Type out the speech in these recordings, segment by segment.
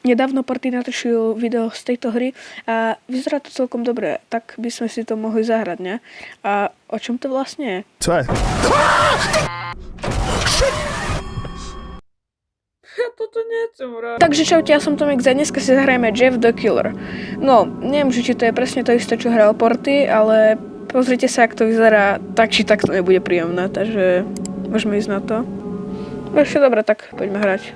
nedávno Porty natočil video z tejto hry a vyzerá to celkom dobre, tak by sme si to mohli zahrať, ne? A o čom to vlastne je? Co je? Ja toto nechcem hrať. Takže čaute, ja som Tomek, za dneska si zahrajeme Jeff the Killer. No, neviem, či to je presne to isté, čo hral Porty, ale pozrite sa, ak to vyzerá, tak či tak to nebude príjemné, takže môžeme ísť na to. Ešte dobre, tak poďme hrať.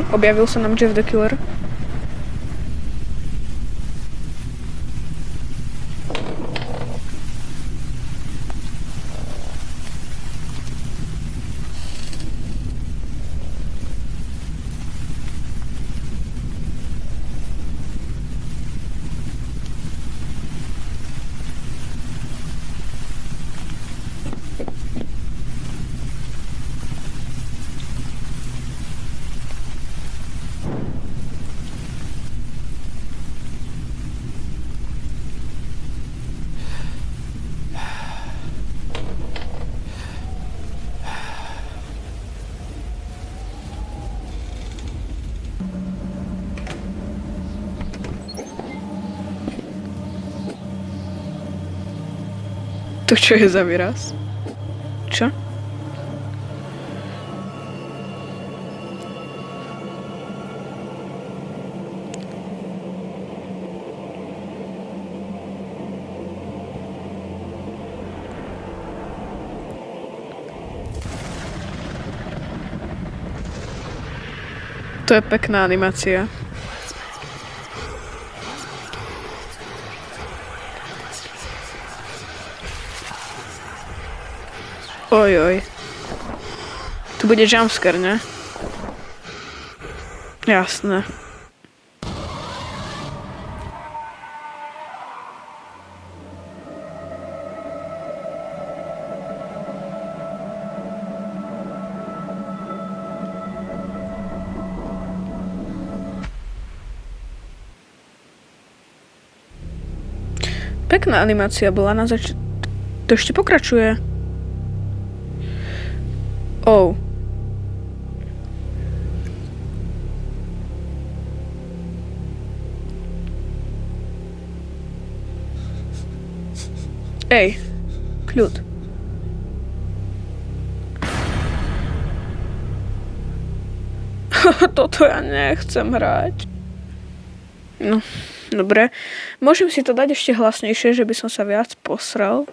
Objavil sa nám Jeff the Killer. To čo je za výraz? Čo? To je pekná animácia. Ojoj. Tu bude jumpscare, ne? Jasné. Pekná animácia bola na začiatku. To ešte pokračuje. Oh. Ej, kľud. Toto ja nechcem hrať. No, dobre. Môžem si to dať ešte hlasnejšie, že by som sa viac posral.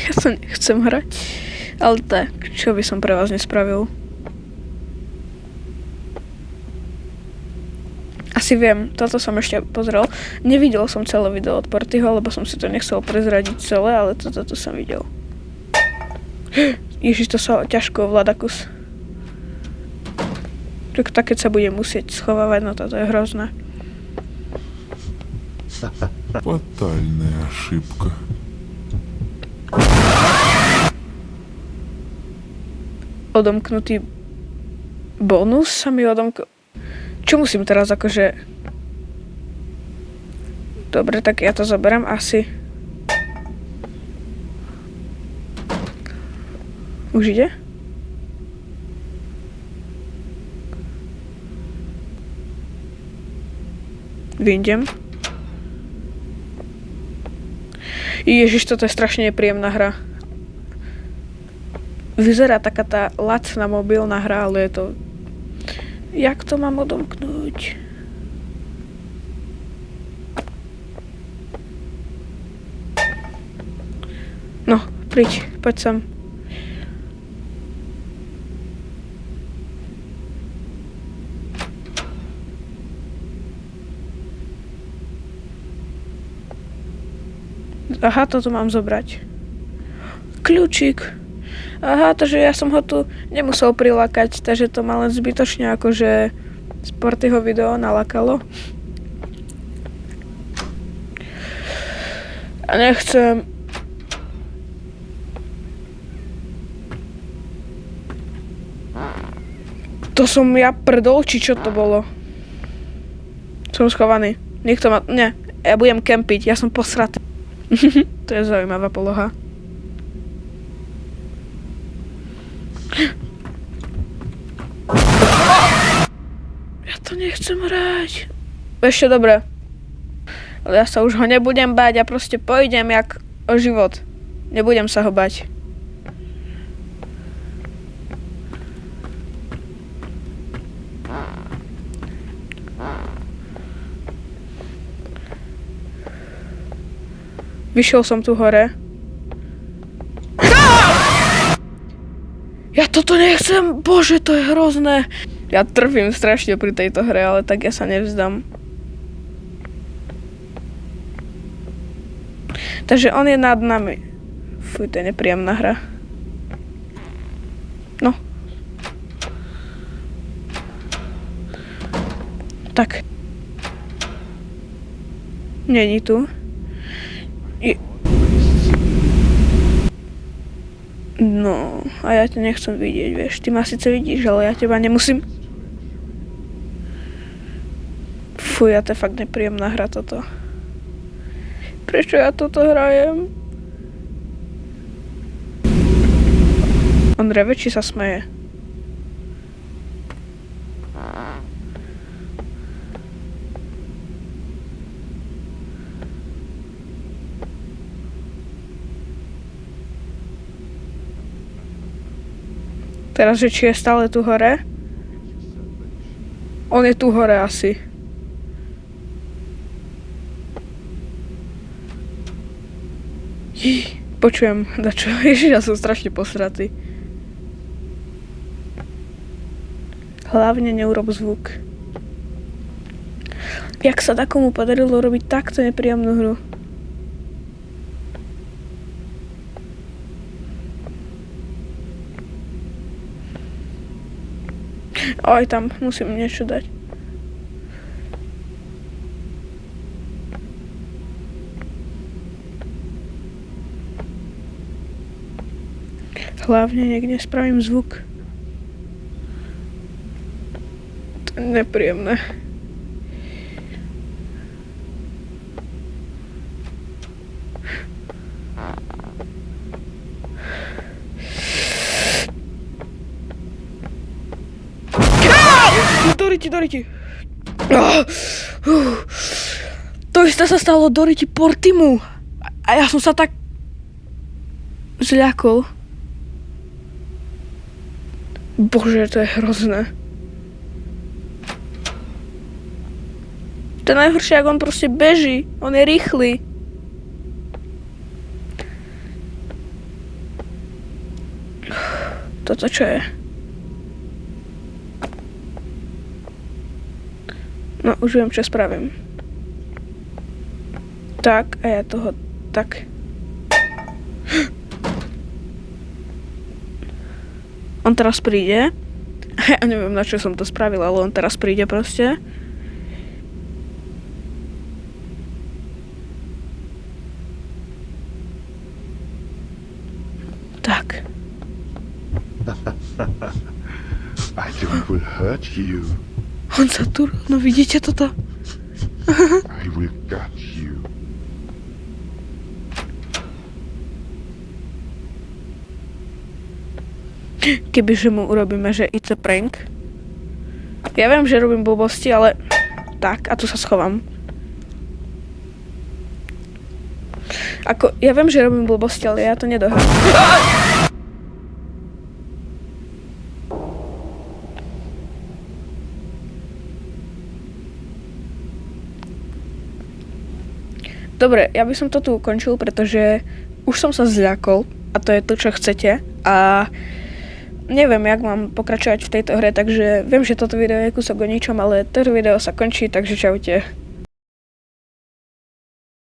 Ja sa nechcem hrať, ale tak, čo by som pre vás nespravil? Asi viem, toto som ešte pozrel. Nevidel som celé video od Portyho, lebo som si to nechcel prezradiť celé, ale toto som videl. Ježiš, to sa ťažko ovláda kus. Tak keď sa bude musieť schovávať, no toto je hrozné. Фатальная ошибка. Odomknutý bonus sa mi odomknul. Čo musím teraz akože... Dobre, tak ja to zoberiem asi. Už ide? Vyjdem. Ježiš, toto je strašne nepríjemná hra. Vyzerá taká tá lacná mobilná hra, ale je to... Jak to mám odomknúť? No, poď sem. Aha, toto mám zobrať. Kľúčik. Aha, takže ja som ho tu nemusel prilákať, takže to ma len zbytočne akože Sportyho video nalakalo. A nechcem. To som ja prdol, či čo to bolo? Som schovaný. Nikto ma... Nie, ja budem kempiť, ja som posratý. To je zaujímavá poloha. Ja to nechcem hrať. Ešte dobre. Ale ja sa už ho nebudem báť, ja proste pôjdem jak o život. Nebudem sa ho bať. Vyšiel som tu hore. Ja toto nechcem! Bože, to je hrozné! Ja trpím strašne pri tejto hre, ale tak ja sa nevzdám. Takže on je nad nami. Fuj, to je nepríjemná hra. No. Tak. Není tu. No, a ja ťa nechcem vidieť, vieš. Ty ma síce vidíš, ale ja teba nemusím. Fuj, to je fakt nepríjemná hra toto. Prečo ja toto hrajem? On reve, či sa smeje? Teraz, že či je stále tu hore? On je tu hore asi. Počujem, dačo. Ježiš, ja som strašne posratý. Hlavne neurob zvuk. Jak sa takomu podarilo robiť takto nepríjemnú hru? Aj tam musím niečo dať. Hlavne niekde spravím zvuk. To je nepríjemné. Doriti. To isté sa stalo Doriti Portimu. A ja som sa tak zľakol. Bože, to je hrozné. To je najhoršie, ako on proste beží. On je rýchly. Toto čo je? No, už viem, čo spravím. Tak, a ja toho tak. On teraz príde. Ja neviem, na čo som to spravil, ale on teraz príde proste. Tak. I don't will hurt you. On sa tu... No vidíte toto? I will gut you. Kebyže mu urobíme, že it's a prank. Ja viem, že robím blbosti, ale... Tak, a tu sa schovám. Ako, ja viem, že robím blbosti, ale ja to nedohrám. Dobre, ja by som to tu ukončil, pretože už som sa zľakol a to je to, čo chcete a neviem, jak mám pokračovať v tejto hre, takže viem, že toto video je kúsok o ničom, ale toto video sa končí, takže čaute.